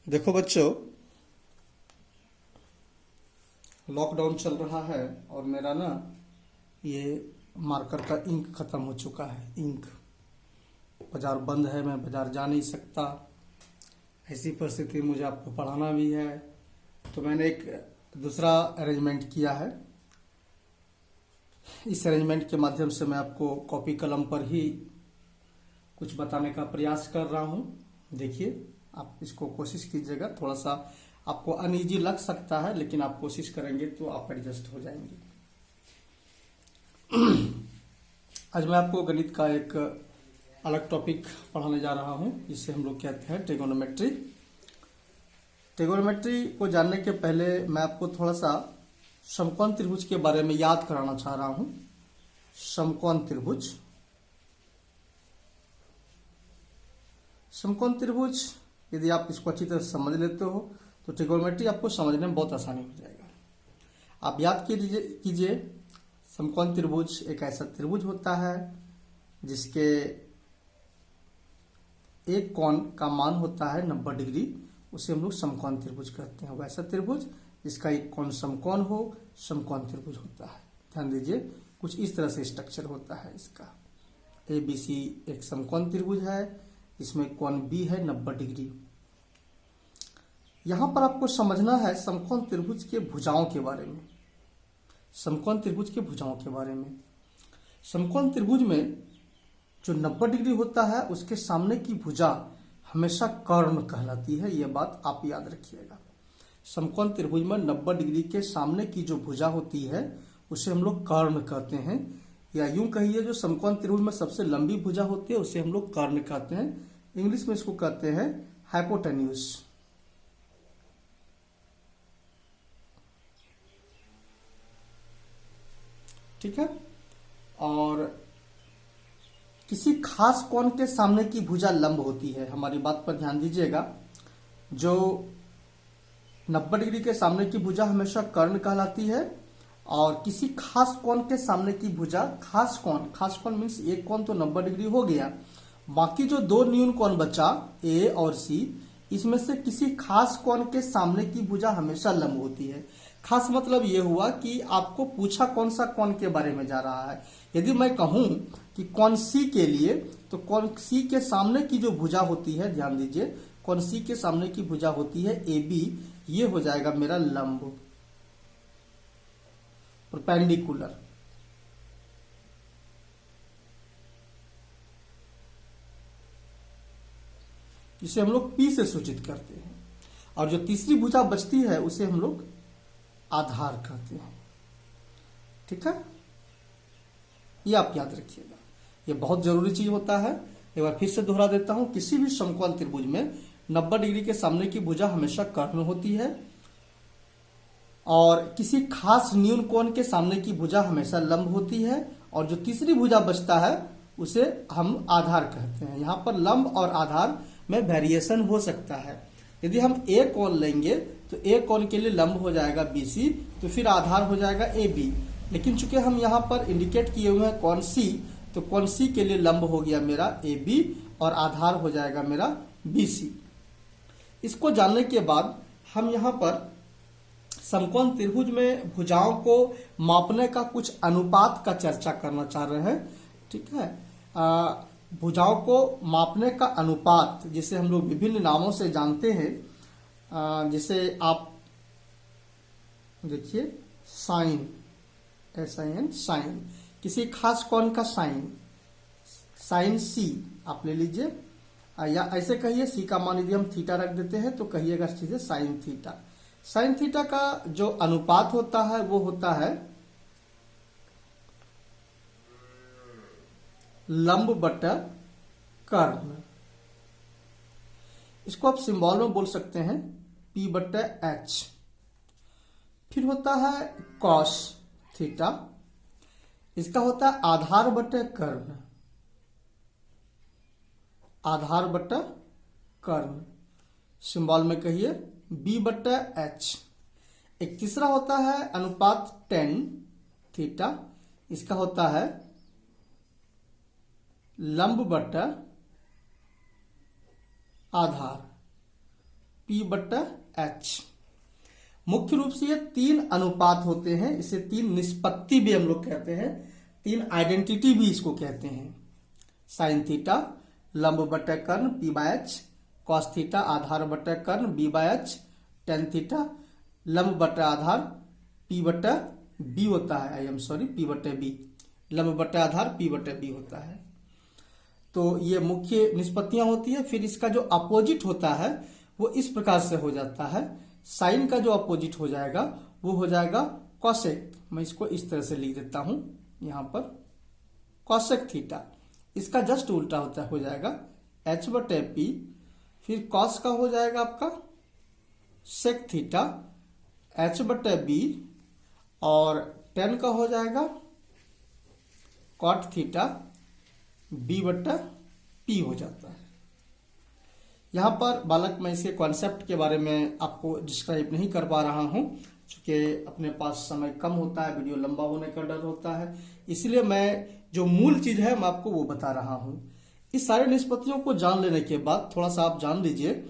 देखो बच्चों, लॉकडाउन चल रहा है और मेरा ना ये मार्कर का इंक खत्म हो चुका है। इंक बाजार बंद है, मैं बाजार जा नहीं सकता। ऐसी परिस्थिति मुझे आपको पढ़ाना भी है, तो मैंने एक दूसरा अरेंजमेंट किया है। इस अरेंजमेंट के माध्यम से मैं आपको कॉपी कलम पर ही कुछ बताने का प्रयास कर रहा हूँ। देखिए, आप इसको कोशिश कीजिएगा। थोड़ा सा आपको अनईजी लग सकता है, लेकिन आप कोशिश करेंगे तो आप एडजस्ट हो जाएंगे। आज मैं आपको गणित का एक अलग टॉपिक पढ़ाने जा रहा हूं, जिसे हम लोग कहते हैं ट्रिगोनोमेट्री। ट्रिगोनोमेट्री को जानने के पहले मैं आपको थोड़ा सा समकोण त्रिभुज के बारे में याद कराना चाह रहा हूं। समकोण त्रिभुज, समकोण त्रिभुज यदि आप इसको अच्छी तरह समझ लेते हो तो ट्रिगोनोमेट्री आपको समझने में बहुत आसानी हो जाएगा। आप याद कीजिए, समकोण त्रिभुज एक ऐसा त्रिभुज होता है जिसके एक कोण का मान होता है 90 डिग्री, उसे हम लोग समकोण त्रिभुज कहते हैं। वैसा त्रिभुज जिसका एक कोण समकोण हो, समकोण त्रिभुज होता है। ध्यान दीजिए, कुछ इस तरह से स्ट्रक्चर होता है इसका। ABC एक समकोण त्रिभुज है, इसमें कोण B है 90 डिग्री। यहां पर आपको समझना है समकोण त्रिभुज के भुजाओं के बारे में। समकोण त्रिभुज के भुजाओं के बारे में, समकोण त्रिभुज में जो 90 डिग्री होता है उसके सामने की भुजा हमेशा कर्ण कहलाती है। यह बात आप याद रखिएगा। समकोण त्रिभुज में 90 डिग्री के सामने की जो भुजा होती है उसे हम लोग कर्ण कहते हैं, या यूं कहिए जो समकोण त्रिभुज में सबसे लंबी भुजा होती है उसे हम लोग कर्ण कहते हैं। इंग्लिश में इसको कहते हैं हाइपोटेन्यूज। ठीक है। और किसी खास कोण के सामने की भुजा लंब होती है। हमारी बात पर ध्यान दीजिएगा। जो 90 डिग्री के सामने की भुजा हमेशा कर्ण कहलाती है, और किसी खास कोण के सामने की भुजा, खास कोण मीन्स एक कोण तो 90 डिग्री हो गया, बाकी जो दो न्यून कोण बचा A और C, इसमें से किसी खास कोण के सामने की भुजा हमेशा लंब होती है। खास मतलब यह हुआ कि आपको पूछा कौन सा कोण के बारे में जा रहा है। यदि मैं कहूं कि कोण C के लिए, तो कोण C के सामने की जो भुजा होती है, ध्यान दीजिए, कोण C के सामने की भुजा होती है AB, ये हो जाएगा मेरा लंब, परपेंडिकुलर। जिसे हम लोग P से सूचित करते हैं। और जो तीसरी भुजा बचती है उसे हम लोग आधार कहते हैं। ठीक है, ये आप याद रखिएगा, ये बहुत जरूरी चीज होता है। एक बार फिर से दोहरा देता हूं, किसी भी समकोण त्रिभुज में 90 डिग्री के सामने की भुजा हमेशा कर्ण होती है, और किसी खास न्यून कोण के सामने की भुजा हमेशा लंब होती है, और जो तीसरी भुजा बचता है उसे हम आधार कहते हैं। यहां पर लंब और आधार में वेरिएशन हो सकता है। यदि हम A कोण लेंगे तो A कोण के लिए लंब हो जाएगा BC, तो फिर आधार हो जाएगा AB। लेकिन चूंकि हम यहाँ पर इंडिकेट किए हुए हैं कोण C, तो कोण C के लिए लंब हो गया मेरा AB और आधार हो जाएगा मेरा BC। इसको जानने के बाद हम यहाँ पर समकोण त्रिभुज में भुजाओं को मापने का कुछ अनुपात का चर्चा करना चाह रहे हैं। ठीक है, भुजाओं को मापने का अनुपात, जिसे हम लोग विभिन्न नामों से जानते हैं, जिसे आप देखिए साइन, SIN, साइन, किसी खास कोण का साइन C आप ले लीजिए, या ऐसे कहिए C का मान यदि हम थीटा रख देते हैं तो कहिएगा सीधे साइन थीटा। साइन थीटा का जो अनुपात होता है वो होता है लंब बटा कर्ण। इसको आप सिंबल में बोल सकते हैं P बटा H। फिर होता है कॉस थीटा, इसका होता है आधार बटा कर्ण, आधार बटा कर्ण, सिंबल में कहिए B बटा H। एक तीसरा होता है अनुपात टेन थीटा, इसका होता है लंब बटा आधार, P बटा H। मुख्य रूप से ये 3 अनुपात होते हैं, इसे 3 निष्पत्ति भी हम लोग कहते हैं, 3 आइडेंटिटी भी इसको कहते हैं। साइन थीटा लंब बटा कर्ण P by H, cos theta आधार बटा कर्ण B by H, tan theta लंब बटा आधार P बटा B होता है, P बटा B, लंब बटा आधार P बटा B होता है। तो ये मुख्य निष्पत्तियां होती है। फिर इसका जो अपोजिट होता है वो इस प्रकार से हो जाता है। साइन का जो अपोजिट हो जाएगा वो हो जाएगा कॉसेक। मैं इसको इस तरह से लिख देता हूं यहां पर, कॉसेक थीटा। इसका जस्ट उल्टा हो जाएगा H बटे P। फिर कॉस का हो जाएगा आपका सेक थीटा H बटे B, और टेन का हो जाएगा कॉट थीटा B बटा P हो जाता है। यहाँ पर बालक मैं इसके कॉन्सेप्ट के बारे में आपको डिस्क्राइब नहीं कर पा रहा हूँ, क्योंकि अपने पास समय कम होता है, वीडियो लंबा होने का डर होता है, इसलिए मैं जो मूल चीज है मैं आपको वो बता रहा हूँ। इस सारे निष्पत्तियों को जान लेने के बाद थोड़ा सा आप जान लीजिए,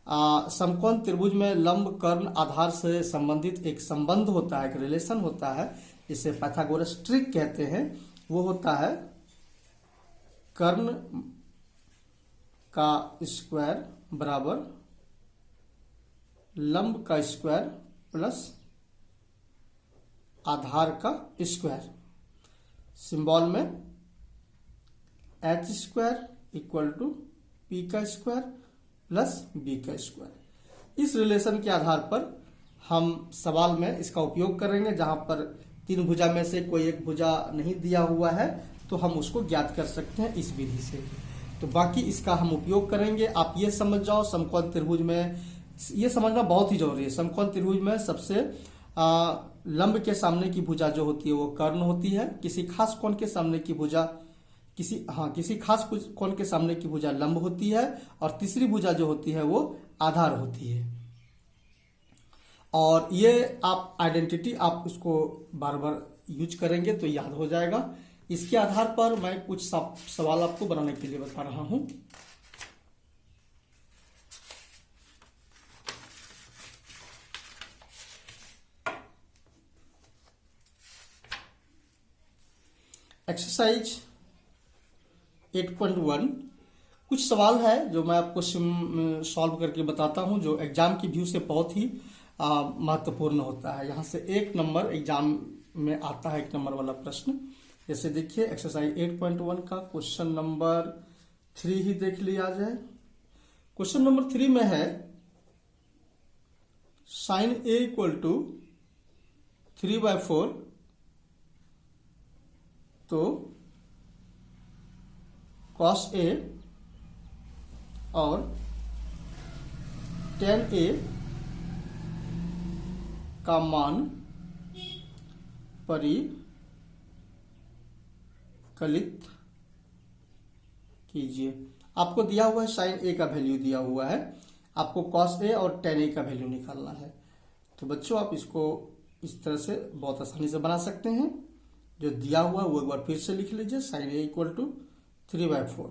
समकोण त्रिभुज में लंब कर्ण आधार से संबंधित एक संबंध होता है, एक रिलेशन होता है, जिसे पाइथागोरस ट्रिक कहते हैं। वो होता है कर्ण का स्क्वायर बराबर लंब का स्क्वायर प्लस आधार का स्क्वायर। सिंबल में H square equal to P का स्क्वायर प्लस B का स्क्वायर। इस रिलेशन के आधार पर हम सवाल में इसका उपयोग करेंगे। जहां पर 3 भुजा में से कोई एक भुजा नहीं दिया हुआ है तो हम उसको ज्ञात कर सकते हैं इस विधि से। तो बाकी इसका हम उपयोग करेंगे। आप ये समझ जाओ, समकोण त्रिभुज में ये समझना बहुत ही जरूरी है। समकोण त्रिभुज में सबसे लंब के सामने की भुजा जो होती है वो कर्ण होती है। किसी खास कोण के सामने की भुजा किसी खास कोण के सामने की भुजा लंब होती है, और तीसरी भुजा जो होती है वो आधार होती है। और ये आप आइडेंटिटी आप उसको बार बार यूज करेंगे तो याद हो जाएगा। इसके आधार पर मैं कुछ सवाल आपको बनाने के लिए बता रहा हूं। एक्सरसाइज 8.1 कुछ सवाल है जो मैं आपको सॉल्व करके बताता हूं, जो एग्जाम की व्यू से बहुत ही महत्वपूर्ण होता है। यहां से 1 नंबर एग्जाम में आता है, 1 नंबर वाला प्रश्न। जैसे देखिए एक्सरसाइज 8.1 का क्वेश्चन नंबर 3 ही देख लिया जाए। क्वेश्चन नंबर 3 में है साइन A इक्वल टू 3/4, तो कॉस A और tan A का मान परिकलित कीजिए। आपको दिया हुआ है साइन A का वैल्यू दिया हुआ है, आपको कॉस A और tan A का वैल्यू निकालना है। तो बच्चों आप इसको इस तरह से बहुत आसानी से बना सकते हैं। जो दिया हुआ है वो एक बार फिर से लिख लीजिए, sine A equal to 3/4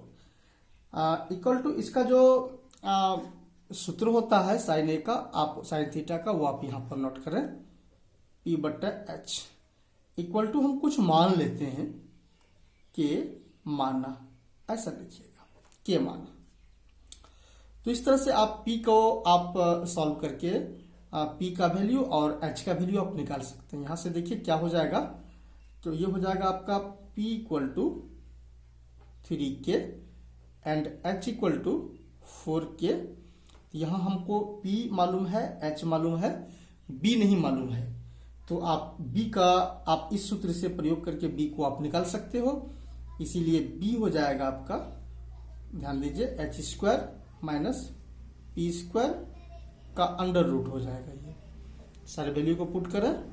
equal to इसका जो सूत्र होता है साइन A का, आप साइन थीटा का, वो आप यहां पर नोट करें, P बटा H इक्वल टू हम कुछ मान लेते हैं, के माना, ऐसा लिखिएगा, के माना। तो इस तरह से आप P को आप सॉल्व करके P का वैल्यू और H का वैल्यू आप निकाल सकते हैं। यहां से देखिए क्या हो जाएगा, तो ये हो जाएगा आपका P equal to 3K and H equal to 4K। यहां हमको P मालूम है, H मालूम है, B नहीं मालूम है। तो आप B का आप इस सूत्र से प्रयोग करके B को आप निकाल सकते हो। इसीलिए B हो जाएगा आपका, ध्यान दीजिए, H square minus P square का अंडर रूट हो जाएगा। ये सारे वैल्यू को पुट करें,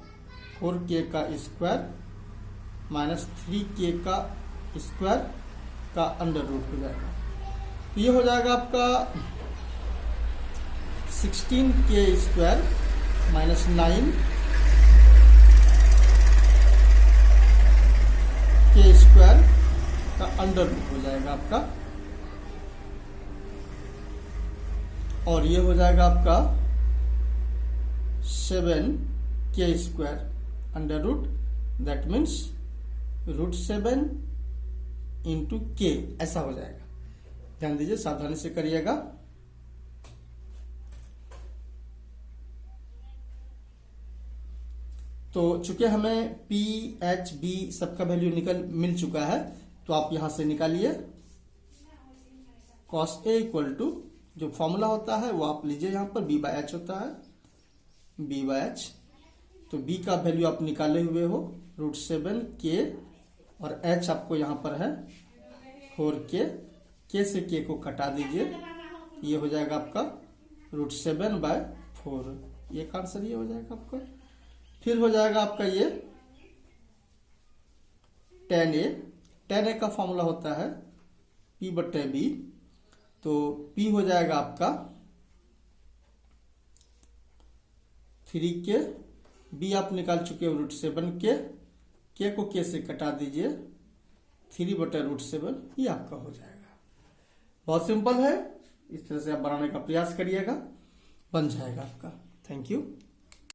4K का स्क्वायर माइनस 3K का स्क्वायर का अंडर रूट हो जाएगा। तो ये हो जाएगा आपका 16K square minus 9K square का अंडर रूट हो जाएगा आपका। और ये हो जाएगा आपका 7k² under root, that means √7 into K, ऐसा हो जाएगा। ध्यान दीजिए, सावधानी से करिएगा। तो चूंकि हमें P, H, B सबका वैल्यू मिल चुका है, तो आप यहां से निकालिए cos A इक्वल टू, जो फॉर्मूला होता है वो आप लीजिए, यहां पर B/H होता है, B/H। तो B का वैल्यू आप निकाले हुए हो √7k, और H आपको यहां पर है 4k, K से K को कटा दीजिए, ये हो जाएगा आपका √7/4, ये आंसर ये हो जाएगा आपका। फिर हो जाएगा आपका ये tan A का फॉर्मूला होता है P/B, तो P हो जाएगा आपका 3k, B आप निकाल चुके हो √7k, K को K से कटा दीजिए, 3/√7, ये आपका हो जाएगा। बहुत सिंपल है, इस तरह से आप बनाने का प्रयास करिएगा, बन जाएगा आपका। Thank you.